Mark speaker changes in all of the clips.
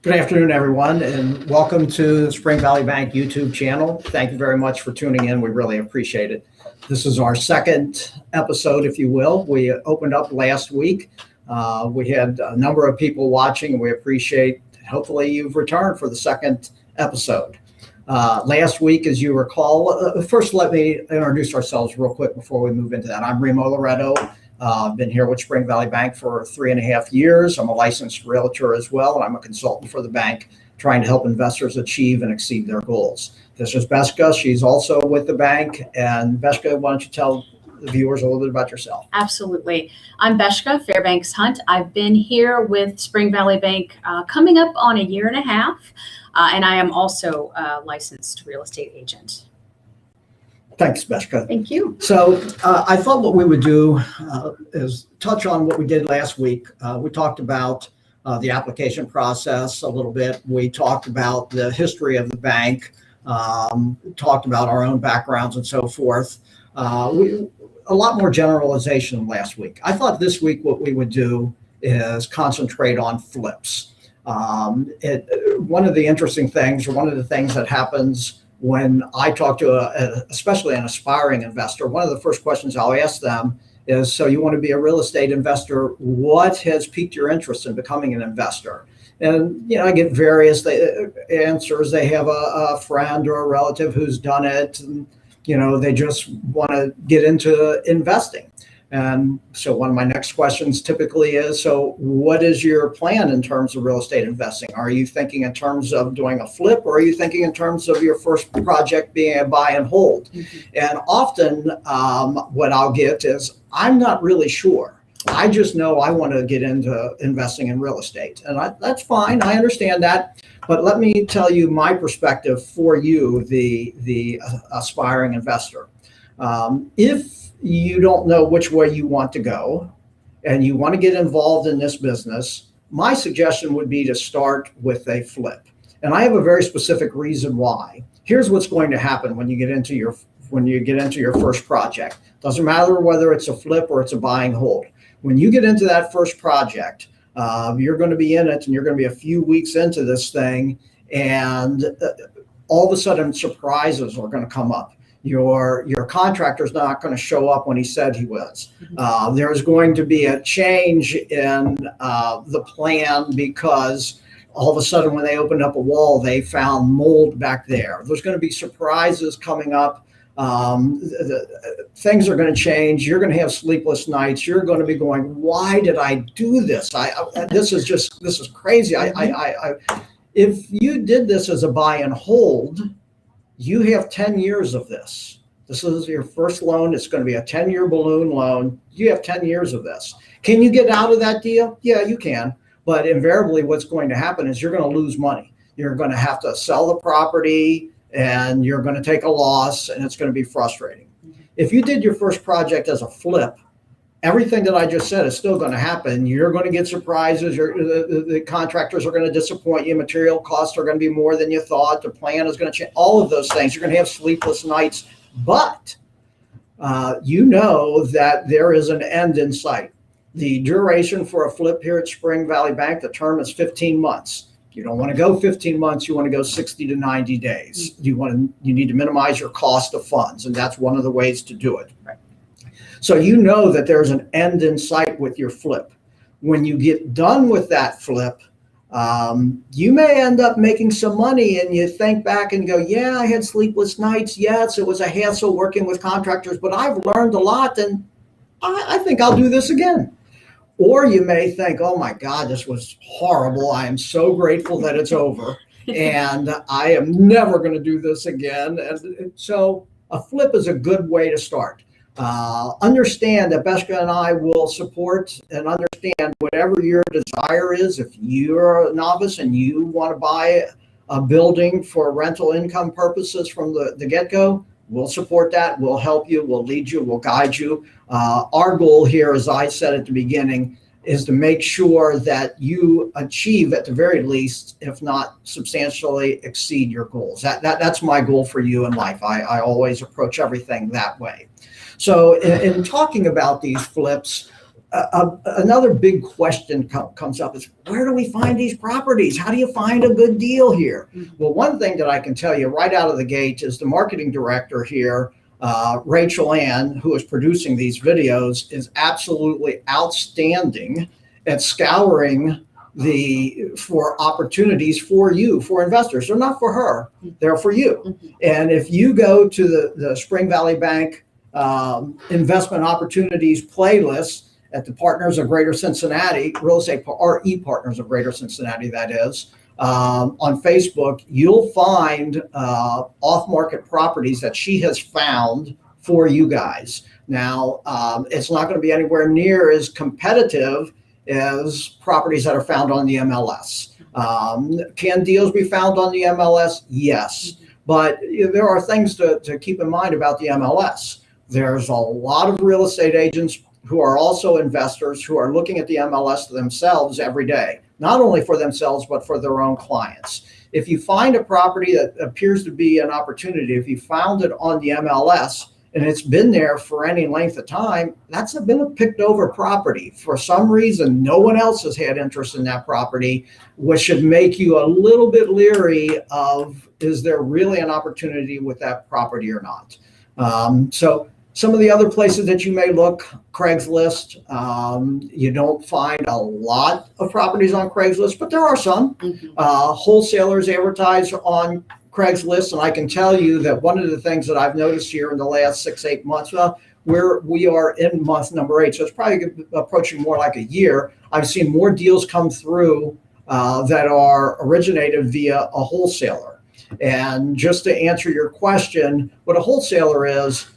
Speaker 1: Good afternoon, everyone, and welcome to the Spring Valley Bank YouTube channel. Thank you very much for tuning in. We really appreciate it. This is our second episode, if you will. We opened up last week. We had a number of people watching, and we appreciate, hopefully you've returned for the second episode. Last week, as you recall, first let me introduce ourselves real quick before we move into that. I'm Remo Loreto. I've been here with Spring Valley Bank for 3.5 years. I'm a licensed realtor as well, and I'm a consultant for the bank trying to help investors achieve and exceed their goals. This is Beska. She's also with the bank. And Beska, why don't you tell the viewers a little bit about yourself?
Speaker 2: Absolutely. I'm Beska Fairbanks Hunt. I've been here with Spring Valley Bank coming up on 1.5 years, and I am also a licensed real estate agent.
Speaker 1: Thanks, Beska.
Speaker 2: Thank you.
Speaker 1: So I thought what we would do is touch on what we did last week. We talked about the application process a little bit. We talked about the history of the bank, talked about our own backgrounds and so forth. A lot more generalization than last week. I thought this week what we would do is concentrate on flips. One of the interesting things, or one of the things that happens when I talk to especially an aspiring investor, one of the first questions I'll ask them is, so you want to be a real estate investor, what has piqued your interest in becoming an investor? And, I get various answers. They have a friend or a relative who's done it, and, they just want to get into investing. And so one of my next questions typically is, so what is your plan in terms of real estate investing? Are you thinking in terms of doing a flip, or are you thinking in terms of your first project being a buy and hold? Mm-hmm. And often what I'll get is, I'm not really sure. I just know I want to get into investing in real estate. And that's fine. I understand that. But let me tell you my perspective for you, the aspiring investor. If you don't know which way you want to go and you want to get involved in this business, my suggestion would be to start with a flip. And I have a very specific reason why. Here's what's going to happen when you get into your first project. Doesn't matter whether it's a flip or it's a buy and hold. When you get into that first project, you're going to be in it and you're going to be a few weeks into this thing, and all of a sudden surprises are going to come up. Your contractor's not going to show up when he said he was. There's going to be a change in the plan because all of a sudden when they opened up a wall, they found mold back there. There's going to be surprises coming up. Things are going to change. You're going to have sleepless nights. You're going to be going, why did I do this? This is crazy. If you did this as a buy and hold, you have 10 years of this. This is your first loan. It's going to be a 10-year balloon loan. You have 10 years of this. Can you get out of that deal? Yeah, you can. But invariably what's going to happen is you're going to lose money. You're going to have to sell the property and you're going to take a loss, and it's going to be frustrating. If you did your first project as a flip, everything that I just said is still going to happen. You're going to get surprises. The contractors are going to disappoint you. Material costs are going to be more than you thought. The plan is going to change. All of those things. You're going to have sleepless nights. But you know that there is an end in sight. The duration for a flip here at Spring Valley Bank, the term is 15 months. You don't want to go 15 months. You want to go 60 to 90 days. You need to minimize your cost of funds, and that's one of the ways to do it. Right. So you know that there's an end in sight with your flip. When you get done with that flip, you may end up making some money, and you think back and go, yeah, I had sleepless nights. Yes, it was a hassle working with contractors, but I've learned a lot, and I think I'll do this again. Or you may think, oh my God, this was horrible. I am so grateful that it's over, and I am never going to do this again. And so a flip is a good way to start. Understand that Beska and I will support and understand whatever your desire is. If you're a novice and you want to buy a building for rental income purposes from the get-go, we'll support that. We'll help you. We'll lead you. We'll guide you. Our goal here, as I said at the beginning, is to make sure that you achieve, at the very least, if not substantially exceed your goals. That's my goal for you in life. I always approach everything that way. So in talking about these flips, Another big question comes up is, where do we find these properties? How do you find a good deal here? Well, one thing that I can tell you right out of the gate is the marketing director here, Rachel Ann, who is producing these videos, is absolutely outstanding at scouring for opportunities for you, for investors. They're not for her, they're for you. And if you go to the Spring Valley Bank investment opportunities playlist at the Partners of Greater Cincinnati, Real Estate RE Partners of Greater Cincinnati, that is, on Facebook, you'll find off-market properties that she has found for you guys. Now, it's not going to be anywhere near as competitive as properties that are found on the MLS. Can deals be found on the MLS? Yes. But there are things to keep in mind about the MLS. There's a lot of real estate agents who are also investors who are looking at the MLS themselves every day, not only for themselves, but for their own clients. If you find a property that appears to be an opportunity, if you found it on the MLS, and it's been there for any length of time, that's been a picked over property. For some reason, no one else has had interest in that property, which should make you a little bit leery of, is there really an opportunity with that property or not? So some of the other places that you may look, Craigslist, you don't find a lot of properties on Craigslist, but there are some. Wholesalers advertise on Craigslist, and I can tell you that one of the things that I've noticed here in the last 6-8 months, we are in month number 8, so it's probably approaching more like a year. I've seen more deals come through that are originated via a wholesaler. And just to answer your question, what a wholesaler is,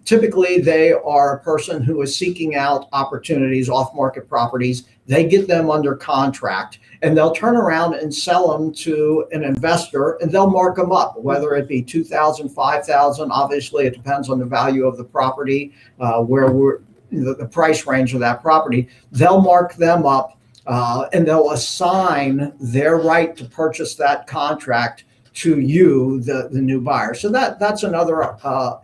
Speaker 1: typically they are a person who is seeking out opportunities, off-market properties. They get them under contract, and they'll turn around and sell them to an investor, and they'll mark them up, whether it be $2,000, $5,000. Obviously, it depends on the value of the property, the price range of that property. They'll mark them up, and they'll assign their right to purchase that contract to you, the new buyer. So that's another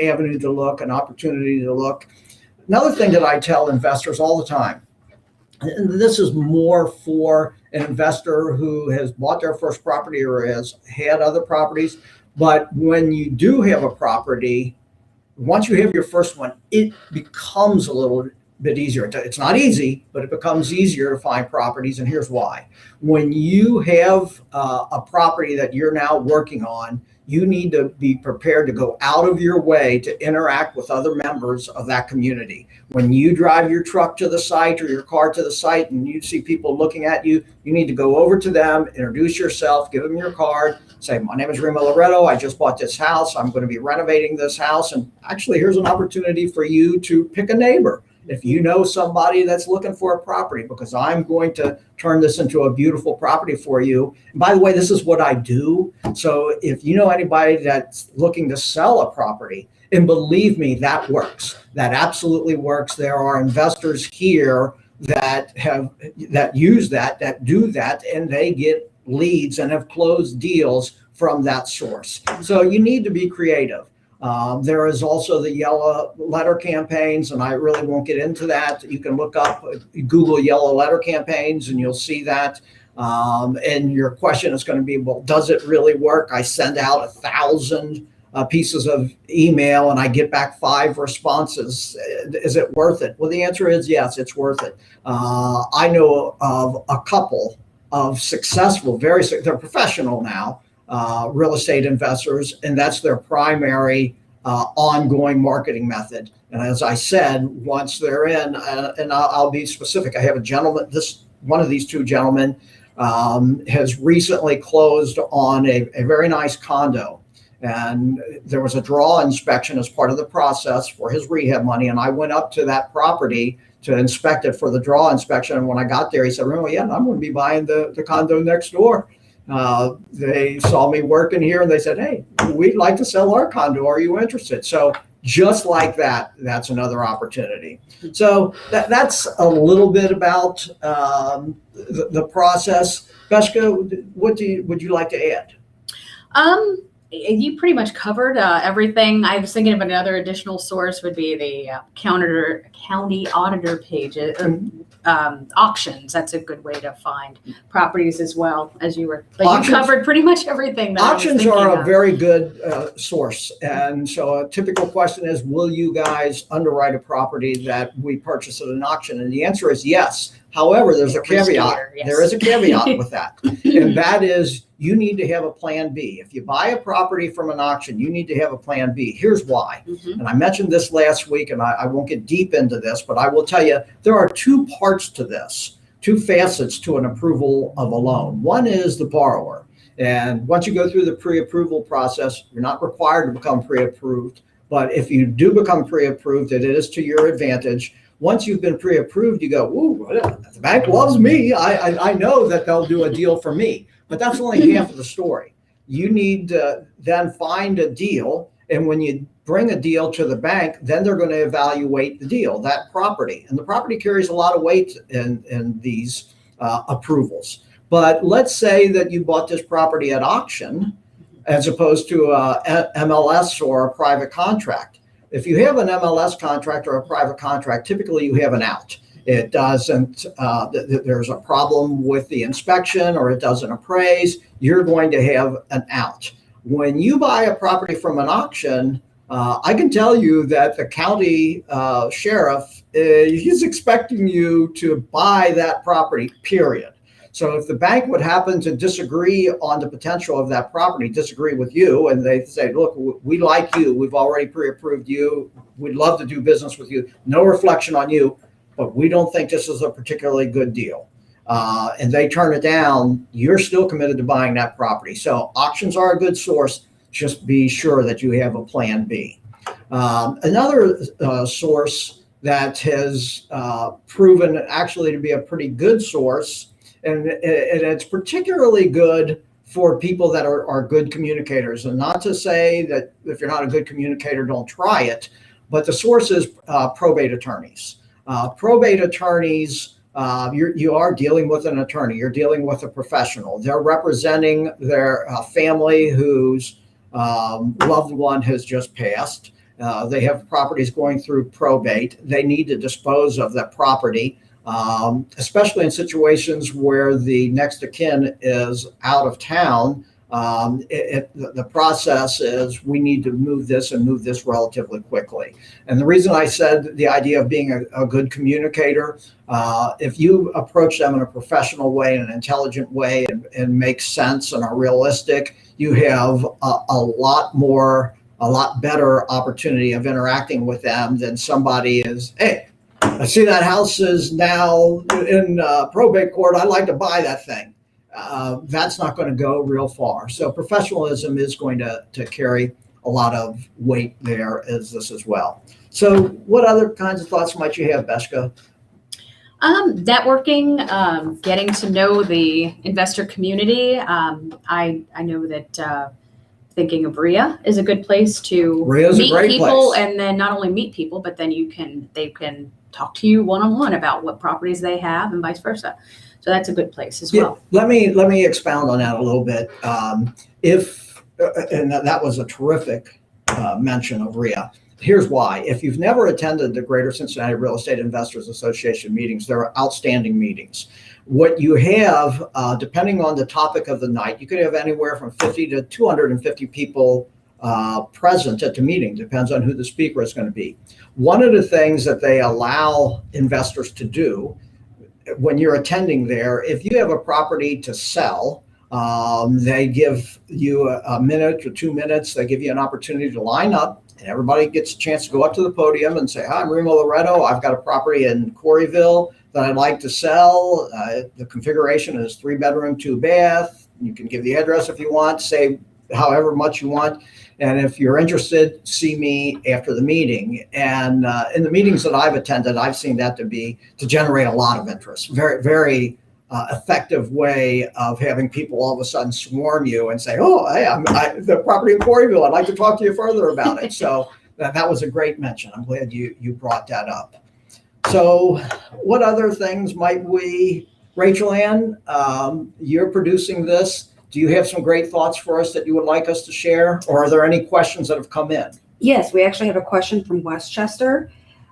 Speaker 1: avenue to look, an opportunity to look. Another thing that I tell investors all the time, and this is more for an investor who has bought their first property or has had other properties, but when you do have a property, once you have your first one, it becomes a little bit easier. It's not easy, but it becomes easier to find properties, and here's why. When you have a property that you're now working on, you need to be prepared to go out of your way to interact with other members of that community. When you drive your truck to the site or your car to the site and you see people looking at you, you need to go over to them, introduce yourself, give them your card, say, my name is Remo Loreto. I just bought this house. I'm going to be renovating this house. And actually, here's an opportunity for you to pick a neighbor. If you know somebody that's looking for a property, because I'm going to turn this into a beautiful property for you. And by the way, this is what I do. So if you know anybody that's looking to sell a property, and believe me, that works. That absolutely works. There are investors here that use that do that, and they get leads and have closed deals from that source. So you need to be creative. There is also the yellow letter campaigns, and I really won't get into that. You can look up, Google yellow letter campaigns, and you'll see that. And your question is going to be, well, does it really work? I send out 1,000 pieces of email, and I get back 5 responses. Is it worth it? Well, the answer is yes, it's worth it. I know of a couple of successful, they're professional now, real estate investors, and that's their primary ongoing marketing method. And as I said, once they're in, and I'll be specific, I have a gentleman, one of these 2 gentlemen has recently closed on a very nice condo. And there was a draw inspection as part of the process for his rehab money. And I went up to that property to inspect it for the draw inspection. And when I got there, he said, "Remo, yeah, I'm going to be buying the condo next door." They saw me working here and they said, "Hey, we'd like to sell our condo. Are you interested?" So just like that, that's another opportunity. So that's a little bit about the process. Beshka, what would you like to add?
Speaker 2: You pretty much covered everything. I was thinking of another additional source would be the county auditor pages, auctions. That's a good way to find properties as well as you were. But
Speaker 1: Auctions-
Speaker 2: you covered pretty much everything. That
Speaker 1: Auctions
Speaker 2: I was
Speaker 1: are
Speaker 2: thinking
Speaker 1: a
Speaker 2: of.
Speaker 1: very good source. And so a typical question is, will you guys underwrite a property that we purchase at an auction? And the answer is yes. However, there's a caveat.
Speaker 2: Riskier, yes.
Speaker 1: There is a caveat with that. And that is, you need to have a plan B. If you buy a property from an auction, you need to have a plan B. Here's why.
Speaker 2: Mhm.
Speaker 1: And I mentioned this last week, and I won't get deep into this, but I will tell you, there are two parts to this, two facets to an approval of a loan. One is the borrower. And once you go through the pre-approval process, you're not required to become pre-approved. But if you do become pre-approved, it is to your advantage. Once you've been pre-approved, you go, ooh, the bank loves me. I know that they'll do a deal for me. But that's only half of the story. You need to then find a deal. And when you bring a deal to the bank, then they're going to evaluate the deal, that property. And the property carries a lot of weight in these approvals. But let's say that you bought this property at auction as opposed to a MLS or a private contract. If you have an MLS contract or a private contract, typically you have an out. It doesn't, there's a problem with the inspection or it doesn't appraise, you're going to have an out. When you buy a property from an auction, I can tell you that the county sheriff is expecting you to buy that property, period. So if the bank would happen to disagree on the potential of that property, disagree with you, and they say, look, we like you, we've already pre-approved you, we'd love to do business with you, no reflection on you, but we don't think this is a particularly good deal. And they turn it down, you're still committed to buying that property. So auctions are a good source. Just be sure that you have a plan B. Another source that has proven actually to be a pretty good source, and it's particularly good for people that are good communicators. And not to say that if you're not a good communicator, don't try it, but the source is probate attorneys. Probate attorneys, you are dealing with an attorney. You're dealing with a professional. They're representing their family whose loved one has just passed. They have properties going through probate. They need to dispose of that property, especially in situations where the next of kin is out of town. The process is we need to move this relatively quickly. And the reason I said the idea of being a good communicator, if you approach them in a professional way, in an intelligent way, and make sense and are realistic, you have a lot better opportunity of interacting with them than somebody is, hey, I see that house is now in probate court. I'd like to buy that thing. That's not going to go real far. So professionalism is going to carry a lot of weight there as well. So what other kinds of thoughts might you have, Beshka?
Speaker 2: Networking, getting to know the investor community. I know that thinking of RIA is a good place to meet people, and then not only meet people, but then they can talk to you one-on-one about what properties they have and vice versa. So that's a good place as well.
Speaker 1: Let me expound on that a little bit. And that was a terrific mention of RIA. Here's why. If you've never attended the Greater Cincinnati Real Estate Investors Association meetings, they're outstanding meetings. What you have, depending on the topic of the night, you could have anywhere from 50 to 250 people present at the meeting, depends on who the speaker is going to be. One of the things that they allow investors to do when you're attending there, if you have a property to sell, they give you a minute or 2 minutes. They give you an opportunity to line up, and everybody gets a chance to go up to the podium and say, hi, I'm Remo Loreto. I've got a property in Coreyville that I'd like to sell. The configuration is 3-bedroom, 2-bath. You can give the address if you want, say however much you want. And if you're interested, see me after the meeting. And in the meetings that I've attended, I've seen that to generate a lot of interest. Very, very effective way of having people all of a sudden swarm you and say, oh, hey, the property in Coreyville, I'd like to talk to you further about it. So that was a great mention. I'm glad you brought that up. So what other things might we, Rachel Ann, you're producing this. do you have some great thoughts for us that you would like us to share? Or are there any questions that have come in?
Speaker 3: Yes, we actually have a question from Westchester.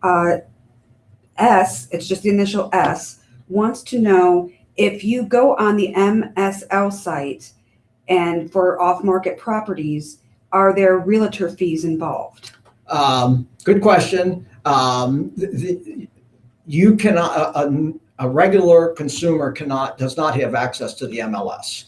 Speaker 3: It's just the initial S, wants to know if you go on the MSL site and for off-market properties, are there realtor fees involved?
Speaker 1: Good question. You cannot, a regular consumer does not have access to the MLS.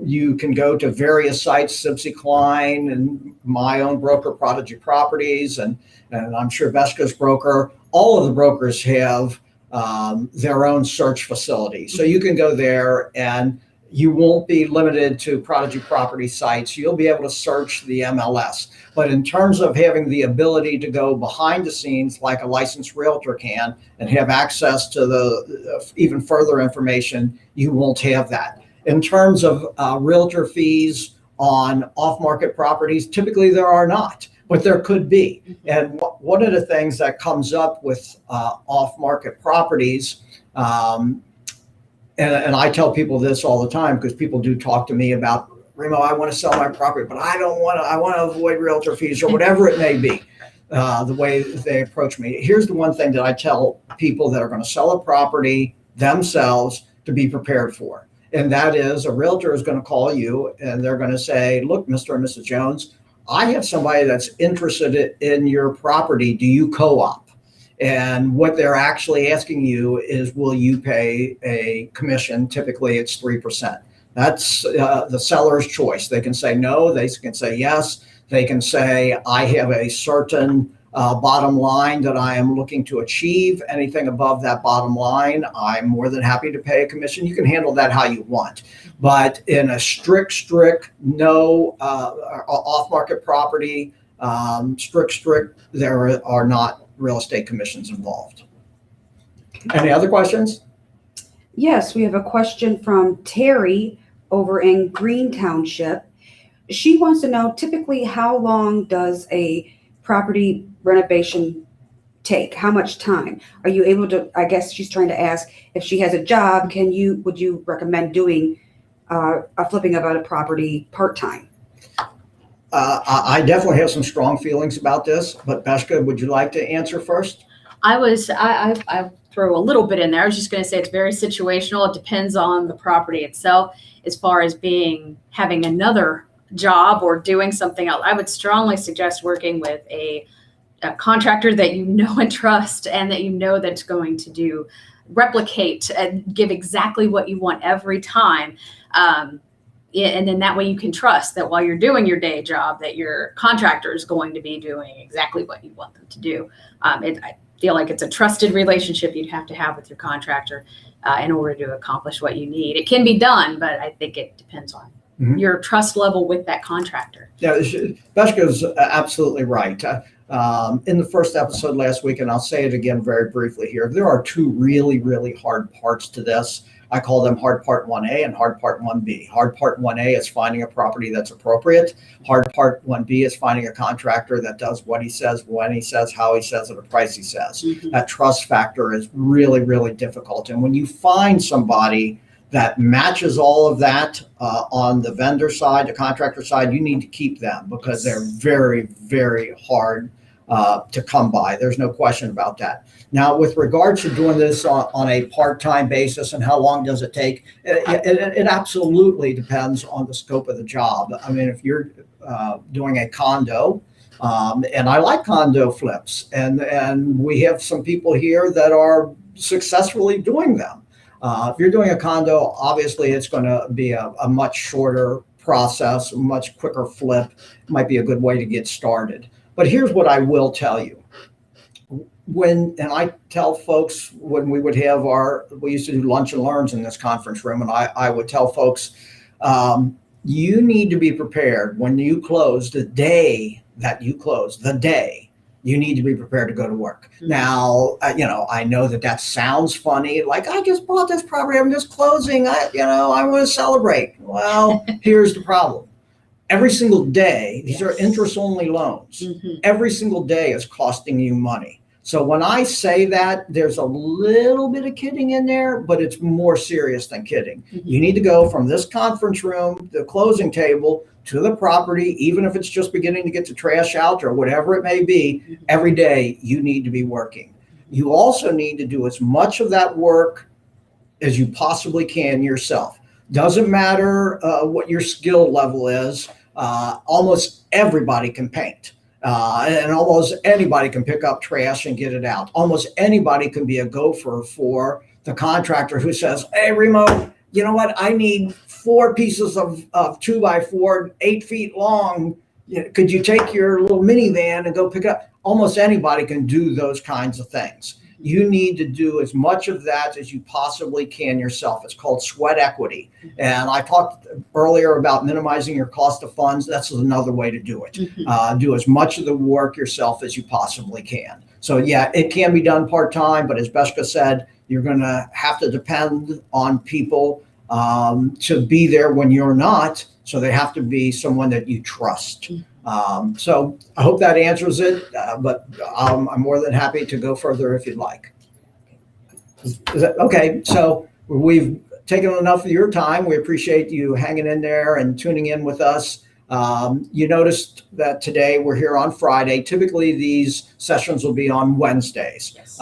Speaker 1: You can go to various sites, Sibsy Klein and my own broker, Prodigy Properties, and I'm sure Vesca's broker. All of the brokers have their own search facility. So you can go there and you won't be limited to Prodigy Property sites. You'll be able to search the MLS. But in terms of having the ability to go behind the scenes like a licensed realtor can and have access to the even further information, you won't have that. In terms of realtor fees on off-market properties, typically there are not, but there could be. And one of the things that comes up with off-market properties, and I tell people this all the time because people do talk to me about, Remo, I want to sell my property, but I want to avoid realtor fees or whatever it may be, the way they approach me. Here's the one thing that I tell people that are going to sell a property themselves to be prepared for. And that is a realtor is going to call you and they're going to say, look, Mr. and Mrs. Jones, I have somebody that's interested in your property. Do you co-op? And what they're actually asking you is, will you pay a commission? Typically, it's 3%. That's the seller's choice. They can say no. They can say yes. They can say, I have a certain bottom line that I am looking to achieve. Anything above that bottom line, I'm more than happy to pay a commission. You can handle that how you want. But in a strict no off-market property, strict, there are not real estate commissions involved. Any other questions?
Speaker 3: Yes, we have a question from Terry over in Green Township. She wants to know typically how long does a property renovation take? How much time? Are you able to, I guess she's trying to ask if she has a job, would you recommend doing a flipping of a property part-time?
Speaker 1: I definitely have some strong feelings about this, but Beska, would you like to answer first?
Speaker 2: I throw a little bit in there. I was just going to say it's very situational. It depends on the property itself. As far as having another job or doing something else, I would strongly suggest working with a contractor that you know and trust, and that you know that's going to replicate and give exactly what you want every time. And then that way you can trust that while you're doing your day job, that your contractor is going to be doing exactly what you want them to do. I feel like it's a trusted relationship you'd have to have with your contractor in order to accomplish what you need. It can be done, but I think it depends on your trust level with that contractor.
Speaker 1: Yeah, Beska's absolutely right. In the first episode last week, and I'll say it again very briefly here, there are two really, really hard parts to this. I call them hard part 1A and hard part 1B. Hard part 1A is finding a property that's appropriate. Hard part 1B is finding a contractor that does what he says, when he says, how he says, at a price he says. That trust factor is really, really difficult. And when you find somebody that matches all of that on the vendor side, the contractor side, you need to keep them because they're very, very hard to come by. There's no question about that. Now, with regards to doing this on a part-time basis and how long does it take, it absolutely depends on the scope of the job. I mean, if you're doing a condo, and I like condo flips, and we have some people here that are successfully doing them. If you're doing a condo, obviously it's going to be a much shorter process, a much quicker flip. It might be a good way to get started. But here's what I will tell you. And I tell folks when we used to do lunch and learns in this conference room, and I would tell folks, you need to be prepared when you close, the day that you close, you need to be prepared to go to work. Now, I know that sounds funny. Like, I just bought this property, I'm just closing. I want to celebrate. Well, here's the problem. Every single day, these are interest-only loans. Every single day is costing you money. So when I say that, there's a little bit of kidding in there, but it's more serious than kidding. You need to go from this conference room, the closing table, to the property, even if it's just beginning to get the trash out or whatever it may be. Every day you need to be working. You also need to do as much of that work as you possibly can yourself. Doesn't matter what your skill level is. Almost everybody can paint. And almost anybody can pick up trash and get it out. Almost anybody can be a gopher for the contractor who says, hey, Remo, you know what? I need 4 pieces of 2x4, 8 feet long. Could you take your little minivan and go pick it up? Almost anybody can do those kinds of things. You need to do as much of that as you possibly can yourself. It's called sweat equity. And I talked earlier about minimizing your cost of funds. That's another way to do it. Do as much of the work yourself as you possibly can. So yeah, it can be done part-time, but as Beshka said, you're going to have to depend on people to be there when you're not. So they have to be someone that you trust. So I hope that answers it, but I'm more than happy to go further if you'd like. Is that okay? So we've taken enough of your time. We appreciate you hanging in there and tuning in with us. You noticed that today we're here on Friday. Typically these sessions will be on Wednesdays. Yes.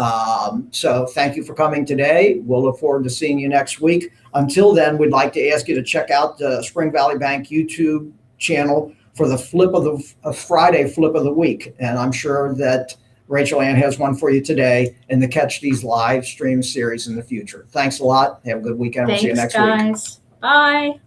Speaker 1: So thank you for coming today. We'll look forward to seeing you next week. Until then, we'd like to ask you to check out the Spring Valley Bank YouTube channel for the Friday flip of the week. And I'm sure that Rachel Ann has one for you today, and to catch these live stream series in the future. Thanks a lot. Have a good weekend. We'll see you next week.
Speaker 2: Thanks, guys. Bye.